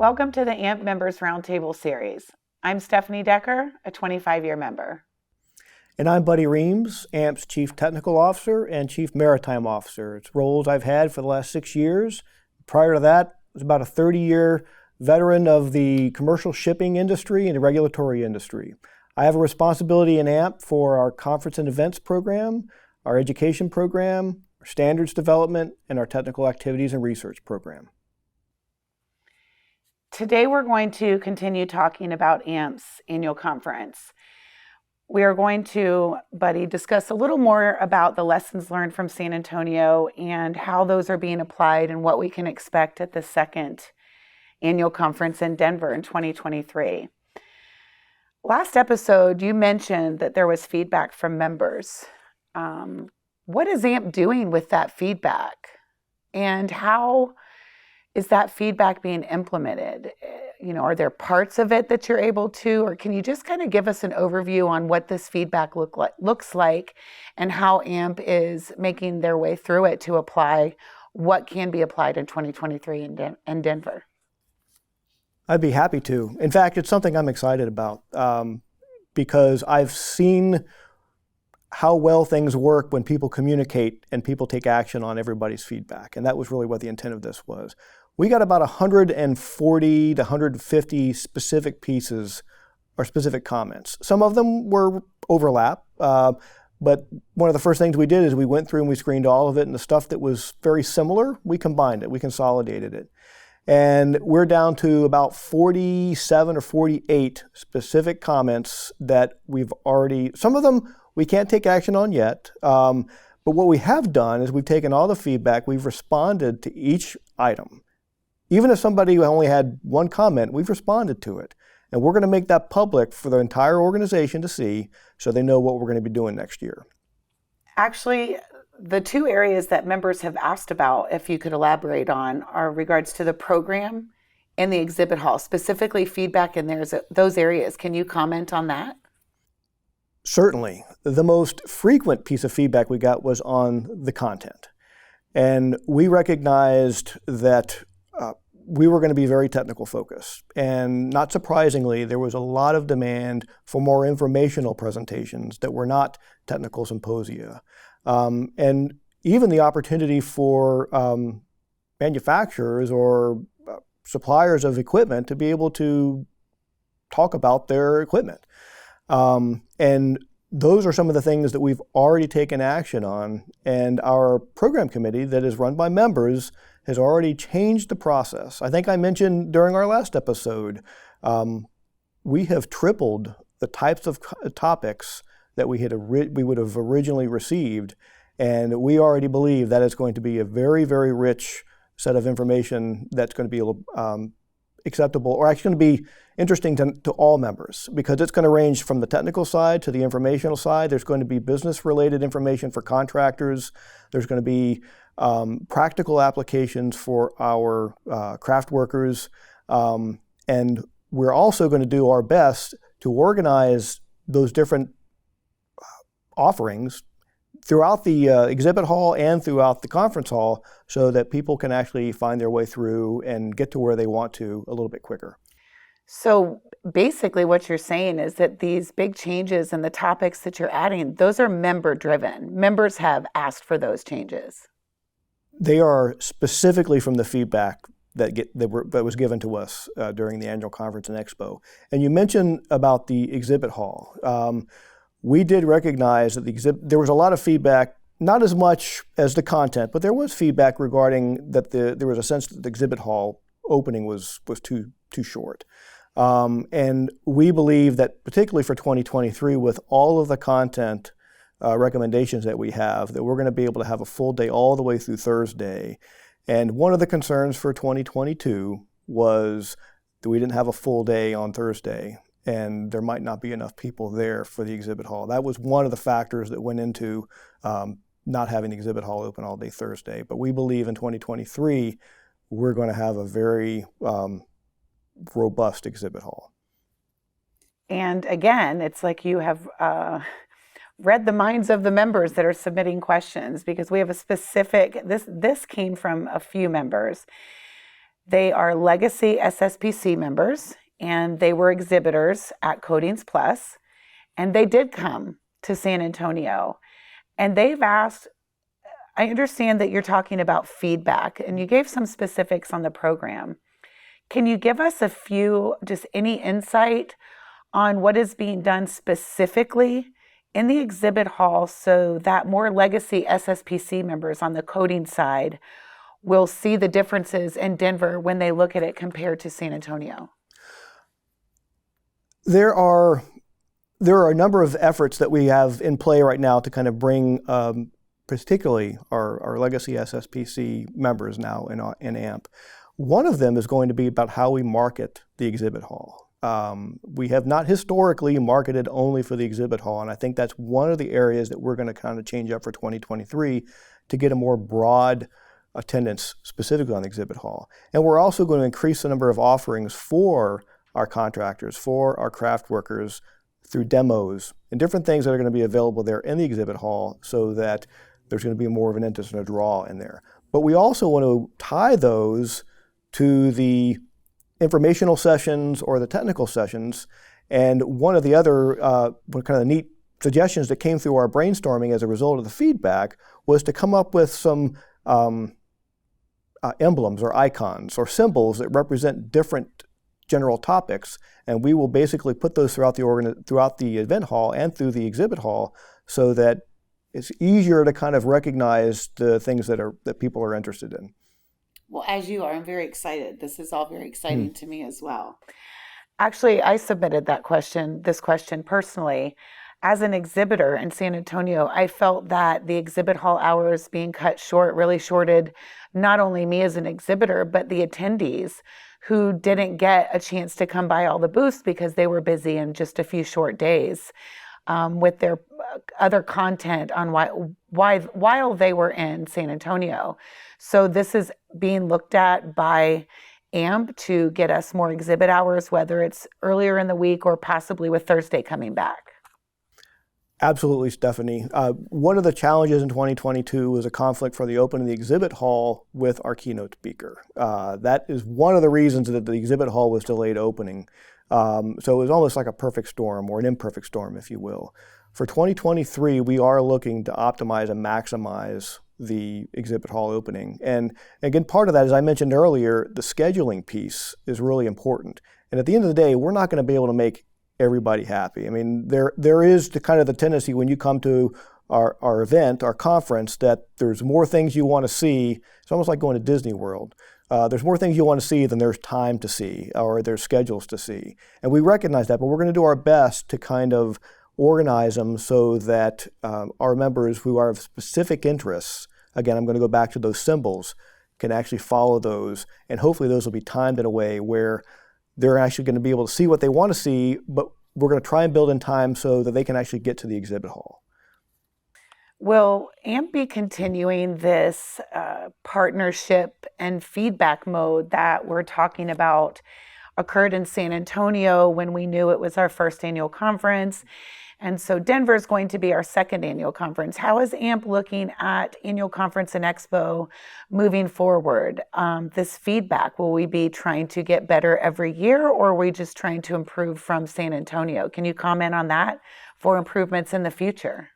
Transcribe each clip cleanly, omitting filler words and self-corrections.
Welcome to the AMP Members Roundtable series. I'm Stephanie Decker, a 25-year member. And I'm Buddy Reams, AMP's Chief Technical Officer and Chief Maritime Officer. It's roles I've had for the last 6 years. Prior to that, I was about a 30-year veteran of the commercial shipping industry and the regulatory industry. I have a responsibility in AMP for our conference and events program, our education program, our standards development, and our technical activities and research program. Today we're going to continue talking about AMP's annual conference. We are going to, Buddy, discuss a little more about the lessons learned from San Antonio and how those are being applied and what we can expect at the second annual conference in Denver in 2023. Last episode, you mentioned that there was feedback from members. What is AMP doing with that feedback? And how is that feedback being implemented? Are there parts of it that you're able to, or can you just kind of give us an overview on what this feedback looks like and how AMP is making their way through it to apply what can be applied in 2023 in Denver? I'd be happy to. In fact, it's something I'm excited about because I've seen how well things work when people communicate and people take action on everybody's feedback. And that was really what the intent of this was. We got about 140 to 150 specific pieces or specific comments. Some of them were overlap, but one of the first things we did is we went through and we screened all of it, and the stuff that was very similar, we combined it, we consolidated it. And we're down to about 47 or 48 specific comments that we've already, some of them we can't take action on yet, but what we have done is we've taken all the feedback, we've responded to each item. Even if somebody only had one comment, we've responded to it. And we're going to make that public for the entire organization to see so they know what we're going to be doing next year. Actually, the two areas that members have asked about, if you could elaborate on, are regards to the program and the exhibit hall, specifically feedback in those areas. Can you comment on that? Certainly. The most frequent piece of feedback we got was on the content. And we recognized that we were going to be very technical focused. And not surprisingly, there was a lot of demand for more informational presentations that were not technical symposia. And even the opportunity for manufacturers or suppliers of equipment to be able to talk about their equipment. And those are some of the things that we've already taken action on. And our program committee that is run by members has already changed the process. I think I mentioned during our last episode, we have tripled the types of topics that we would have originally received. And we already believe that is going to be a very, very rich set of information that's going to be acceptable, or actually going to be interesting to all members, because it's going to range from the technical side to the informational side. There's going to be business-related information for contractors. There's going to be practical applications for our craft workers. And we're also going to do our best to organize those different offerings throughout the exhibit hall and throughout the conference hall so that people can actually find their way through and get to where they want to a little bit quicker. So basically what you're saying is that these big changes and the topics that you're adding, those are member driven. Members have asked for those changes. They are specifically from the feedback that was given to us during the annual conference and expo. And you mentioned about the exhibit hall. We did recognize that there was a lot of feedback, not as much as the content, but there was feedback regarding that there was a sense that the exhibit hall opening was too short. And we believe that particularly for 2023, with all of the content recommendations that we have, that we're going to be able to have a full day all the way through Thursday. And one of the concerns for 2022 was that we didn't have a full day on Thursday, and there might not be enough people there for the exhibit hall. That was one of the factors that went into not having the exhibit hall open all day Thursday. But we believe in 2023, we're going to have a very robust exhibit hall. And again, it's like you have read the minds of the members that are submitting questions, because we have a specific, this came from a few members. They are legacy SSPC members, and they were exhibitors at Coatings Plus, and they did come to San Antonio. And they've asked, I understand that you're talking about feedback, and you gave some specifics on the program. Can you give us a few, just any insight on what is being done specifically in the exhibit hall so that more legacy SSPC members on the coding side will see the differences in Denver when they look at it compared to San Antonio? There are a number of efforts that we have in play right now to kind of bring particularly our legacy SSPC members now in AMP. One of them is going to be about how we market the exhibit hall. We have not historically marketed only for the exhibit hall, and I think that's one of the areas that we're going to kind of change up for 2023 to get a more broad attendance specifically on the exhibit hall. And we're also going to increase the number of offerings for our contractors, for our craft workers, through demos and different things that are going to be available there in the exhibit hall so that there's going to be more of an interest and a draw in there. But we also want to tie those to the informational sessions or the technical sessions. And one of the other kind of neat suggestions that came through our brainstorming as a result of the feedback was to come up with some emblems or icons or symbols that represent different general topics, and we will basically put those throughout the event hall and through the exhibit hall so that it's easier to kind of recognize the things that people are interested in. Well, as you are, I'm very excited. This is all very exciting to me as well. Actually, I submitted this question personally. As an exhibitor in San Antonio, I felt that the exhibit hall hours being cut short really shorted not only me as an exhibitor, but the attendees who didn't get a chance to come by all the booths because they were busy in just a few short days with their other content on while they were in San Antonio. So this is being looked at by AMP to get us more exhibit hours, whether it's earlier in the week or possibly with Thursday coming back. Absolutely, Stephanie. One of the challenges in 2022 was a conflict for the opening of the exhibit hall with our keynote speaker. That is one of the reasons that the exhibit hall was delayed opening. So it was almost like a perfect storm, or an imperfect storm, if you will. For 2023, we are looking to optimize and maximize the exhibit hall opening. And again, part of that, as I mentioned earlier, the scheduling piece is really important. And at the end of the day, we're not going to be able to make everybody happy. I mean, there is the kind of the tendency when you come to our event, our conference, that there's more things you want to see. It's almost like going to Disney World. There's more things you want to see than there's time to see or there's schedules to see. And we recognize that, but we're going to do our best to kind of organize them so that our members who are of specific interests, again, I'm going to go back to those symbols, can actually follow those. And hopefully those will be timed in a way where they're actually going to be able to see what they want to see, but we're going to try and build in time so that they can actually get to the exhibit hall. Will AMP be continuing this partnership and feedback mode that we're talking about occurred in San Antonio when we knew it was our first annual conference? And so Denver is going to be our second annual conference. How is AMP looking at Annual Conference and Expo moving forward? This feedback, will we be trying to get better every year, or are we just trying to improve from San Antonio? Can you comment on that for improvements in the future?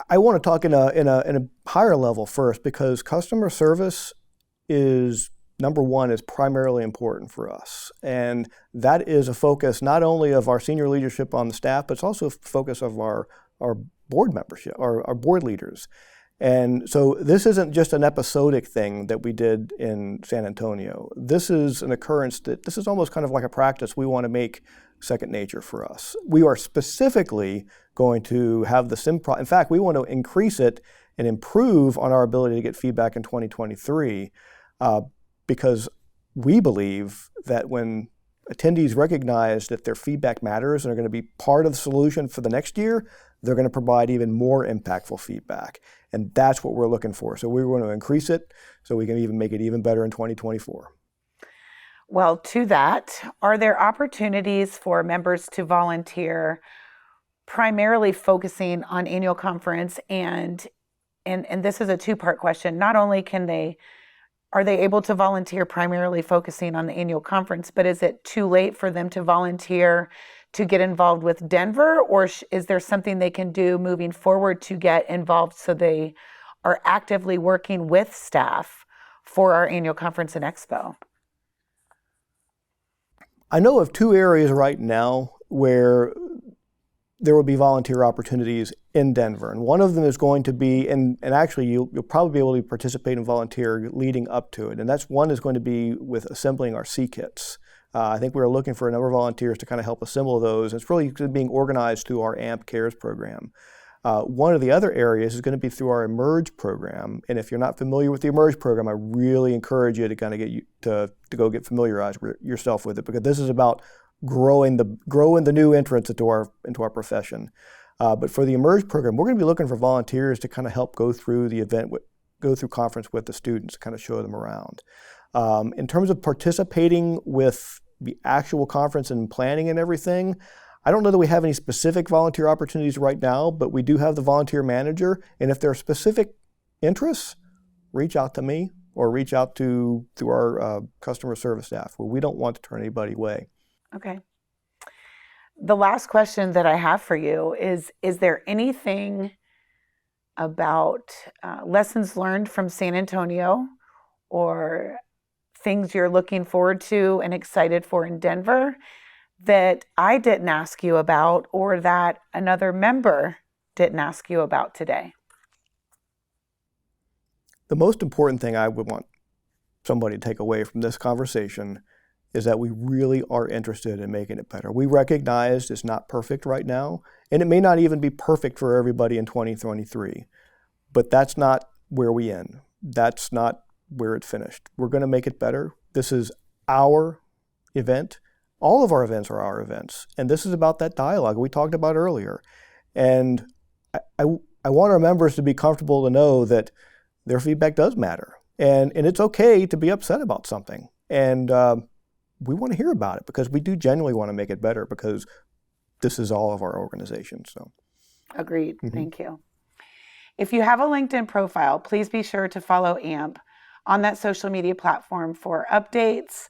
I want to talk in a higher level first, because customer service is number one, is primarily important for us. And that is a focus not only of our senior leadership on the staff, but it's also a focus of our board membership, our board leaders. And so this isn't just an episodic thing that we did in San Antonio. This is an occurrence this is almost kind of like a practice we want to make second nature for us. We are specifically going to have the in fact, we want to increase it and improve on our ability to get feedback in 2023. Because we believe that when attendees recognize that their feedback matters and are going to be part of the solution for the next year, they're going to provide even more impactful feedback. And that's what we're looking for. So we want to increase it so we can even make it even better in 2024. Well, to that, are there opportunities for members to volunteer, primarily focusing on annual conference? And this is a two-part question. Not only are they able to volunteer primarily focusing on the annual conference, but is it too late for them to volunteer to get involved with Denver, or is there something they can do moving forward to get involved so they are actively working with staff for our annual conference and expo? I know of two areas right now where there will be volunteer opportunities in Denver. And one of them is going to be, and actually you'll probably be able to participate and volunteer leading up to it. And that's one is going to be with assembling our C-kits. I think we were looking for a number of volunteers to kind of help assemble those. It's really being organized through our AMP Cares program. One of the other areas is going to be through our Emerge program. And if you're not familiar with the Emerge program, I really encourage you to kind of get you to go get familiarized yourself with it, because this is about growing the new entrants into our profession. But for the Emerge program, we're going to be looking for volunteers to kind of help go through the event, go through conference with the students, kind of show them around. In terms of participating with the actual conference and planning and everything, I don't know that we have any specific volunteer opportunities right now, but we do have the volunteer manager. And if there are specific interests, reach out to me or reach out to our customer service staff. Well, we don't want to turn anybody away. Okay. The last question that I have for you is there anything about lessons learned from San Antonio or things you're looking forward to and excited for in Denver that I didn't ask you about, or that another member didn't ask you about today? The most important thing I would want somebody to take away from this conversation is that we really are interested in making it better. We recognize it's not perfect right now, and it may not even be perfect for everybody in 2023, but that's not where we end. That's not where it finished. We're going to make it better. This is our event. All of our events are our events, and this is about that dialogue we talked about earlier. And I want our members to be comfortable to know that their feedback does matter, and it's okay to be upset about something. And we want to hear about it because we do genuinely want to make it better, because this is all of our organization. So, agreed. Thank you. If you have a LinkedIn profile, please be sure to follow AMP on that social media platform for updates,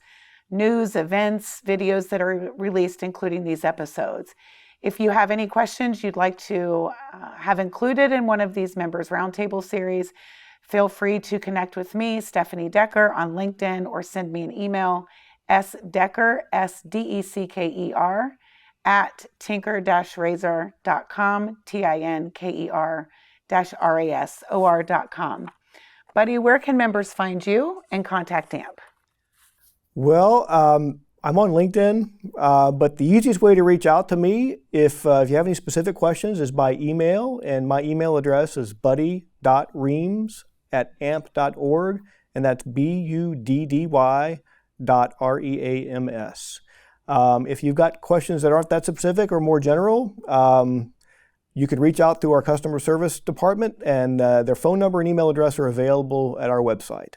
news, events, videos that are released, including these episodes. If you have any questions you'd like to have included in one of these members roundtable series, feel free to connect with me, Stephanie Decker, on LinkedIn, or send me an email, sdecker, SDECKER, at tinker-razor.com, TINKER-RASOR.com. Buddy, where can members find you and contact AMP? Well, I'm on LinkedIn, but the easiest way to reach out to me, if you have any specific questions, is by email, and my email address is buddy.reams@amp.org, and that's buddy.reams. If you've got questions that aren't that specific or more general, you can reach out to our customer service department, and their phone number and email address are available at our website.